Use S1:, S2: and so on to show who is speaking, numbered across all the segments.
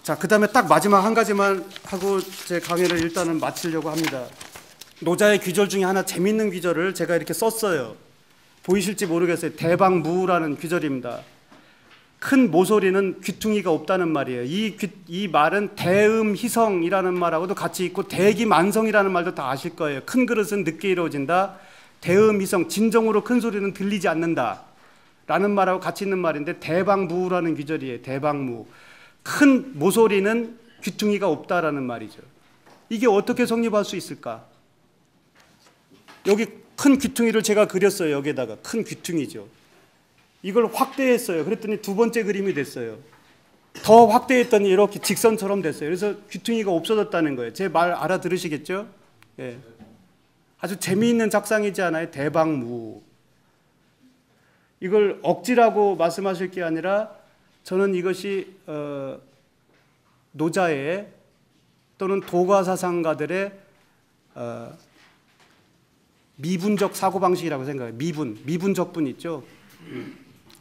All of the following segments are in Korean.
S1: 자, 그 다음에 딱 마지막 한 가지만 하고 제 강의를 일단은 마치려고 합니다. 노자의 귀절 중에 하나 재밌는 귀절을 제가 이렇게 썼어요. 보이실지 모르겠어요. 대방무라는 귀절입니다. 큰 모서리는 귀퉁이가 없다는 말이에요. 이 말은 대음희성이라는 말하고도 같이 있고 대기만성이라는 말도 다 아실 거예요. 큰 그릇은 늦게 이루어진다. 대음희성, 진정으로 큰 소리는 들리지 않는다 라는 말하고 같이 있는 말인데 대방무라는 귀절이에요. 대방무. 큰 모서리는 귀퉁이가 없다라는 말이죠. 이게 어떻게 성립할 수 있을까? 여기 큰 귀퉁이를 제가 그렸어요. 여기에다가 큰 귀퉁이죠. 이걸 확대했어요. 그랬더니 두 번째 그림이 됐어요. 더 확대했더니 이렇게 직선처럼 됐어요. 그래서 귀퉁이가 없어졌다는 거예요. 제 말 알아들으시겠죠? 예. 아주 재미있는 작상이지 않아요? 대방무. 이걸 억지라고 말씀하실 게 아니라 저는 이것이 노자의 또는 도가사상가들의 미분적 사고방식이라고 생각해요. 미분적분 있죠?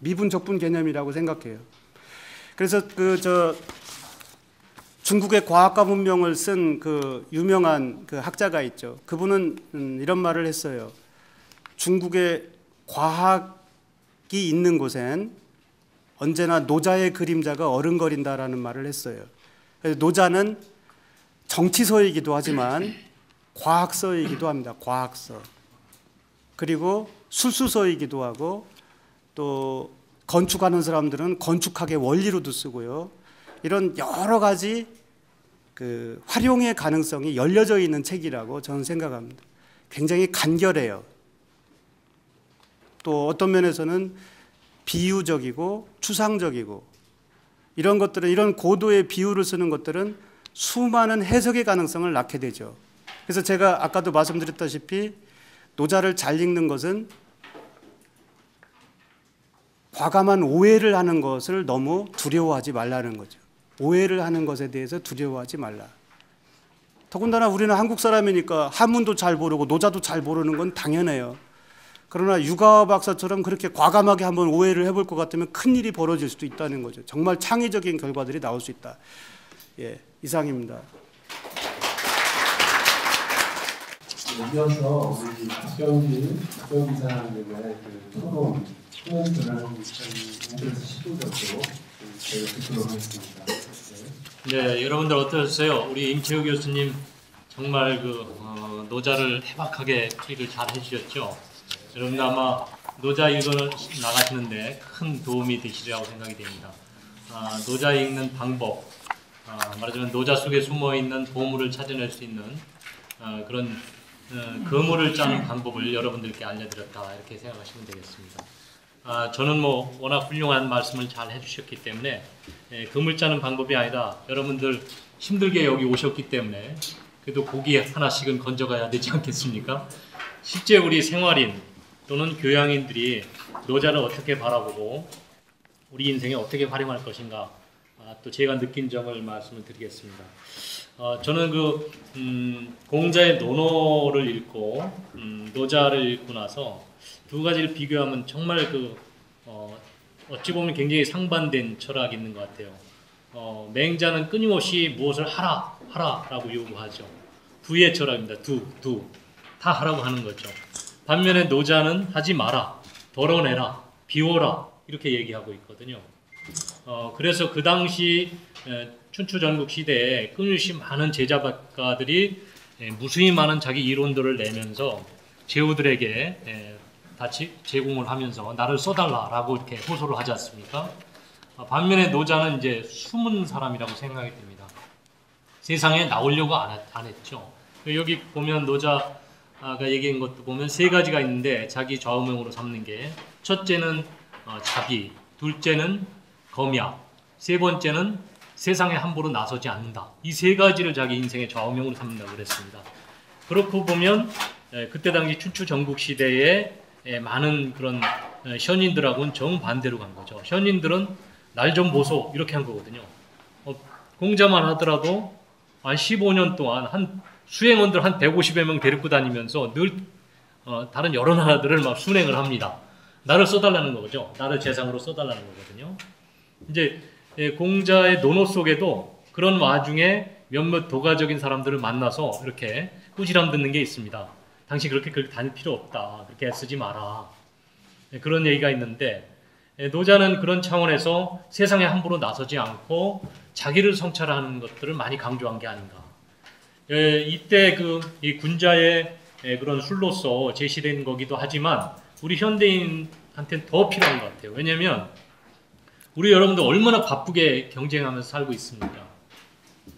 S1: 미분적분 개념이라고 생각해요. 그래서 중국의 과학과 문명을 쓴 그 유명한 그 학자가 있죠. 그분은 이런 말을 했어요. 중국의 과학이 있는 곳엔 언제나 노자의 그림자가 어른거린다라는 말을 했어요. 그래서 노자는 정치서이기도 하지만 과학서이기도 합니다. 과학서. 그리고 술수서이기도 하고 또 건축하는 사람들은 건축학의 원리로도 쓰고요. 이런 여러 가지 그 활용의 가능성이 열려져 있는 책이라고 저는 생각합니다. 굉장히 간결해요. 또 어떤 면에서는 비유적이고 추상적이고 이런 것들은, 이런 고도의 비유를 쓰는 것들은 수많은 해석의 가능성을 낳게 되죠. 그래서 제가 아까도 말씀드렸다시피 노자를 잘 읽는 것은 과감한 오해를 하는 것을 너무 두려워하지 말라는 거죠. 오해를 하는 것에 대해서 두려워하지 말라. 더군다나 우리는 한국 사람이니까 한문도 잘 모르고 노자도 잘 모르는 건 당연해요. 그러나 유가와 박사처럼 그렇게 과감하게 한번 오해를 해볼 것 같으면 큰일이 벌어질 수도 있다는 거죠. 정말 창의적인 결과들이 나올 수 있다. 예, 이상입니다.
S2: 이어서 우리 박경진 이사님의 그 토론 코멘트를 한 5에서 10분 정도 저희가 듣도록 하겠습니다.
S3: 네, 여러분들 어떠셨어요? 우리 임채우 교수님 정말 노자를 해박하게 얘기를 잘 해주셨죠. 여러분 아마 노자 읽어 나가시는데 큰 도움이 되시리라고 생각이 됩니다. 노자 읽는 방법, 말하자면 노자 속에 숨어 있는 보물을 찾아낼 수 있는 그런 그물을 짜는 방법을 여러분들께 알려드렸다 이렇게 생각하시면 되겠습니다. 저는 뭐 워낙 훌륭한 말씀을 잘 해주셨기 때문에 그물 짜는 방법이 아니라 여러분들 힘들게 여기 오셨기 때문에 그래도 고기 하나씩은 건져가야 되지 않겠습니까? 실제 우리 생활인 또는 교양인들이 노자를 어떻게 바라보고 우리 인생에 어떻게 활용할 것인가, 또 제가 느낀 점을 말씀을 드리겠습니다. 저는 공자의 논어를 읽고 노자를 읽고 나서 두 가지를 비교하면 정말 어찌 보면 굉장히 상반된 철학이 있는 것 같아요. 맹자는 끊임없이 무엇을 하라라고 요구하죠. 두의 철학입니다. 다 하라고 하는 거죠. 반면에 노자는 하지 마라, 덜어내라, 비워라 이렇게 얘기하고 있거든요. 그래서 그 당시 춘추전국 시대에 끊임없이 많은 제자 작가들이 무수히 많은 자기 이론들을 내면서 제후들에게 다 제공을 하면서 나를 써달라라고 이렇게 호소를 하지 않습니까? 반면에 노자는 이제 숨은 사람이라고 생각이 됩니다. 세상에 나오려고 안 했죠. 여기 보면 노자가 얘기한 것도 보면 세 가지가 있는데 자기 좌우명으로 삼는 게, 첫째는 자비, 둘째는 검약, 세 번째는 세상에 함부로 나서지 않는다. 이 세 가지를 자기 인생의 좌우명으로 삼는다고 그랬습니다. 그렇고 보면 그때 당시 춘추 전국 시대에 많은 그런 현인들하고는 정반대로 간 거죠. 현인들은 날 좀 보소 이렇게 한 거거든요. 공자만 하더라도 한 15년 동안 수행원들 한 150여 명 데리고 다니면서 늘 다른 여러 나라들을 막 순행을 합니다. 나를 써달라는 거죠. 나를 재상으로 써달라는 거거든요. 이제 공자의 논어 속에도 그런 와중에 몇몇 도가적인 사람들을 만나서 이렇게 꾸지람 듣는 게 있습니다. 당신 그렇게 다닐 필요 없다. 그렇게 애쓰지 마라. 그런 얘기가 있는데, 노자는 그런 차원에서 세상에 함부로 나서지 않고 자기를 성찰하는 것들을 많이 강조한 게 아닌가. 이때 이 군자의 그런 술로서 제시된 거기도 하지만 우리 현대인한테는 더 필요한 것 같아요. 왜냐하면 우리 여러분들 얼마나 바쁘게 경쟁하면서 살고 있습니까?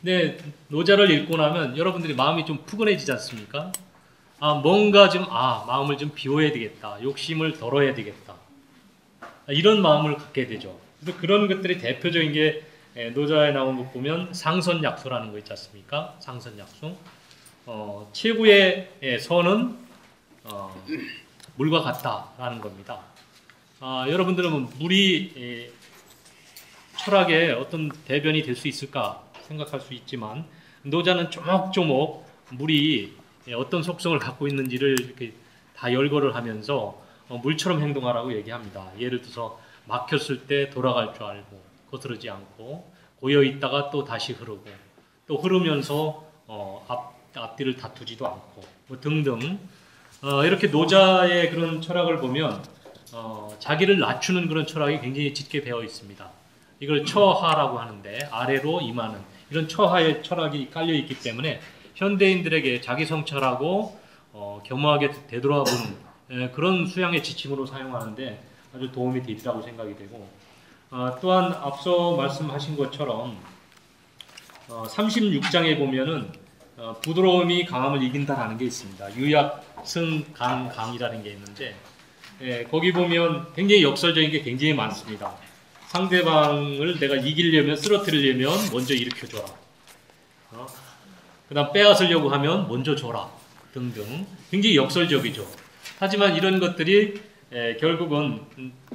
S3: 근데 노자를 읽고 나면 여러분들이 마음이 좀 푸근해지지 않습니까? 뭔가 마음을 좀 비워야 되겠다. 욕심을 덜어야 되겠다. 이런 마음을 갖게 되죠. 그래서 그런 것들이 대표적인 게 노자에 나온 것 보면 상선약수라는 거 있지 않습니까? 상선약수. 최고의 선은 물과 같다라는 겁니다. 여러분들은 물이 철학의 어떤 대변이 될 수 있을까 생각할 수 있지만 노자는 조목조목 물이 어떤 속성을 갖고 있는지를 이렇게 다 열거를 하면서 물처럼 행동하라고 얘기합니다. 예를 들어서 막혔을 때 돌아갈 줄 알고 거스르지 않고 고여 있다가 또 다시 흐르고 또 흐르면서 앞뒤를 다투지도 않고 뭐 등등 이렇게 노자의 그런 철학을 보면 자기를 낮추는 그런 철학이 굉장히 짙게 배어 있습니다. 이걸 처하라고 하는데 아래로 임하는 이런 처하의 철학이 깔려 있기 때문에 현대인들에게 자기 성찰하고 겸허하게 되돌아보는 그런 수양의 지침으로 사용하는데 아주 도움이 되리라고 생각이 되고 또한 앞서 말씀하신 것처럼 36장에 보면은 부드러움이 강함을 이긴다라는 게 있습니다. 유약, 승, 강, 강이라는 게 있는데 거기 보면 굉장히 역설적인 게 굉장히 많습니다. 상대방을 내가 이기려면 쓰러뜨리려면 먼저 일으켜줘라. 그 다음 빼앗으려고 하면 먼저 줘라. 등등 굉장히 역설적이죠. 하지만 이런 것들이 결국은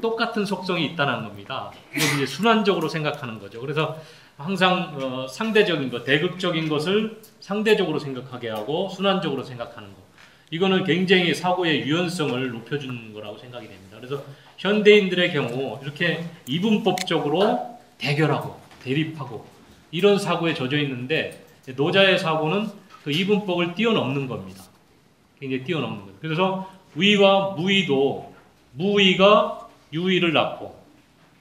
S3: 똑같은 속성이 있다는 겁니다. 이건 이제 순환적으로 생각하는 거죠. 그래서 항상 상대적인 것, 대극적인 것을 상대적으로 생각하게 하고 순환적으로 생각하는 것. 이거는 굉장히 사고의 유연성을 높여주는 거라고 생각이 됩니다. 그래서 현대인들의 경우 이렇게 이분법적으로 대결하고 대립하고 이런 사고에 젖어 있는데 노자의 사고는 그 이분법을 뛰어넘는 겁니다. 굉장히 뛰어넘는 거예요. 그래서 위와 무위도 무위가 유위를 낳고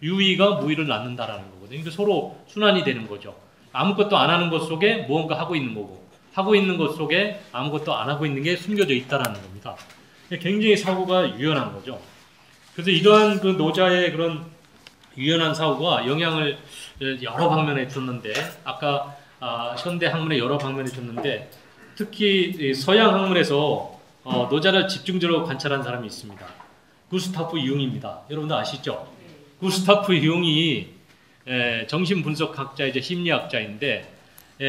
S3: 유위가 무위를 낳는다라는 거거든요. 그러니까 서로 순환이 되는 거죠. 아무것도 안 하는 것 속에 무언가 하고 있는 거고 하고 있는 것 속에 아무것도 안 하고 있는 게 숨겨져 있다라는 겁니다. 굉장히 사고가 유연한 거죠. 그래서 이러한 그 노자의 그런 유연한 사고가 영향을 여러 방면에 줬는데 아까 현대 학문의 여러 방면에 줬는데 특히 서양 학문에서 노자를 집중적으로 관찰한 사람이 있습니다. 구스타프 융입니다. 여러분들 아시죠? 구스타프 융이 정신분석학자이자 심리학자인데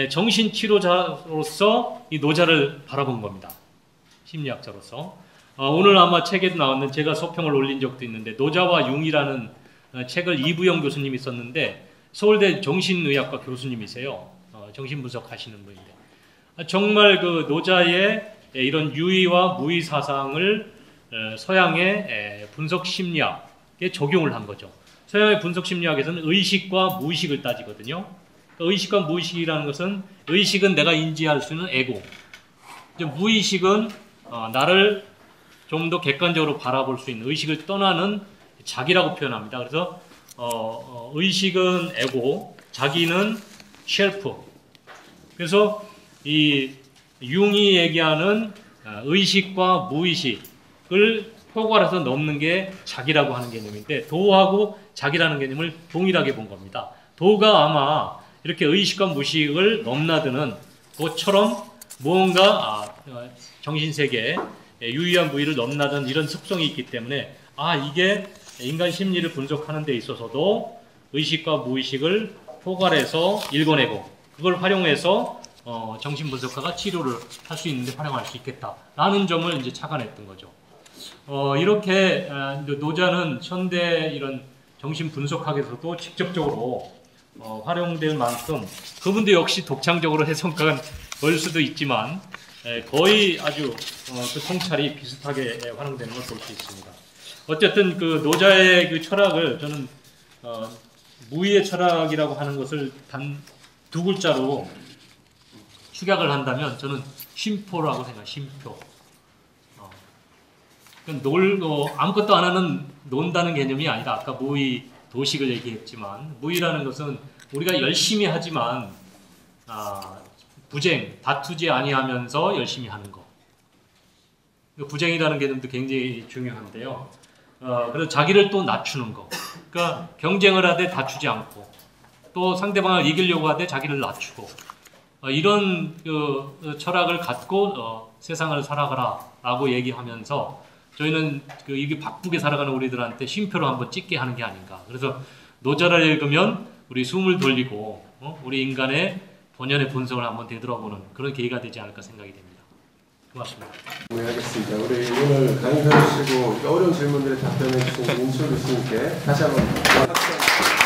S3: 정신치료자로서 이 노자를 바라본 겁니다. 심리학자로서. 오늘 아마 책에도 나왔는 제가 서평을 올린 적도 있는데 노자와 융이라는 책을 이부영 교수님이 썼는데 서울대 정신의학과 교수님이세요. 정신분석 하시는 분인데 정말 그 노자의 이런 유의와 무의 사상을 서양의 분석 심리학에 적용을 한 거죠. 서양의 분석 심리학에서는 의식과 무의식을 따지거든요. 의식과 무의식이라는 것은 의식은 내가 인지할 수 있는 에고, 무의식은 나를 좀 더 객관적으로 바라볼 수 있는 의식을 떠나는 자기라고 표현합니다. 그래서 의식은 에고, 자기는 쉘프. 그래서 이 융이 얘기하는 의식과 무의식을 포괄해서 넘는 게 자기라고 하는 개념인데 도하고 자기라는 개념을 동일하게 본 겁니다. 도가 아마 이렇게 의식과 무의식을 넘나드는 것처럼 무언가 정신세계에 유의한 무의를 넘나드는 이런 특성이 있기 때문에 이게 인간 심리를 분석하는 데 있어서도 의식과 무의식을 포괄해서 읽어내고 그걸 활용해서 정신분석가가 치료를 할 수 있는데 활용할 수 있겠다라는 점을 이제 착안했던 거죠. 이렇게 노자는 현대 이런 정신분석학에서도 직접적으로 활용될 만큼 그분도 역시 독창적으로 해석한 걸 수도 있지만 거의 아주 그 통찰이 비슷하게 활용되는 걸 볼 수 있습니다. 어쨌든 그 노자의 그 철학을 저는 무의의 철학이라고 하는 것을 두 글자로 축약을 한다면 저는 쉼표라고 생각해요. 쉼표. 아무것도 안 하는 논다는 개념이 아니라 아까 무의 도식을 얘기했지만 무의라는 것은 우리가 열심히 하지만 부쟁, 다투지 아니하면서 열심히 하는 거. 부쟁이라는 개념도 굉장히 중요한데요. 그래서 자기를 또 낮추는 거. 그러니까 경쟁을 하되 다투지 않고 또 상대방을 이기려고 하되 자기를 낮추고 이런 철학을 갖고 세상을 살아가라라고 얘기하면서 저희는 이게 바쁘게 살아가는 우리들한테 쉼표를 한번 찍게 하는 게 아닌가. 그래서 노자를 읽으면 우리 숨을 돌리고 우리 인간의 본연의 본성을 한번 되돌아보는 그런 계기가 되지 않을까 생각이 됩니다. 고맙습니다.
S4: 네, 알겠습니다. 우리 오늘 강의 해주시고 어려운 질문들에 답변해 주신 임철 교수님께 다시 한번 박수.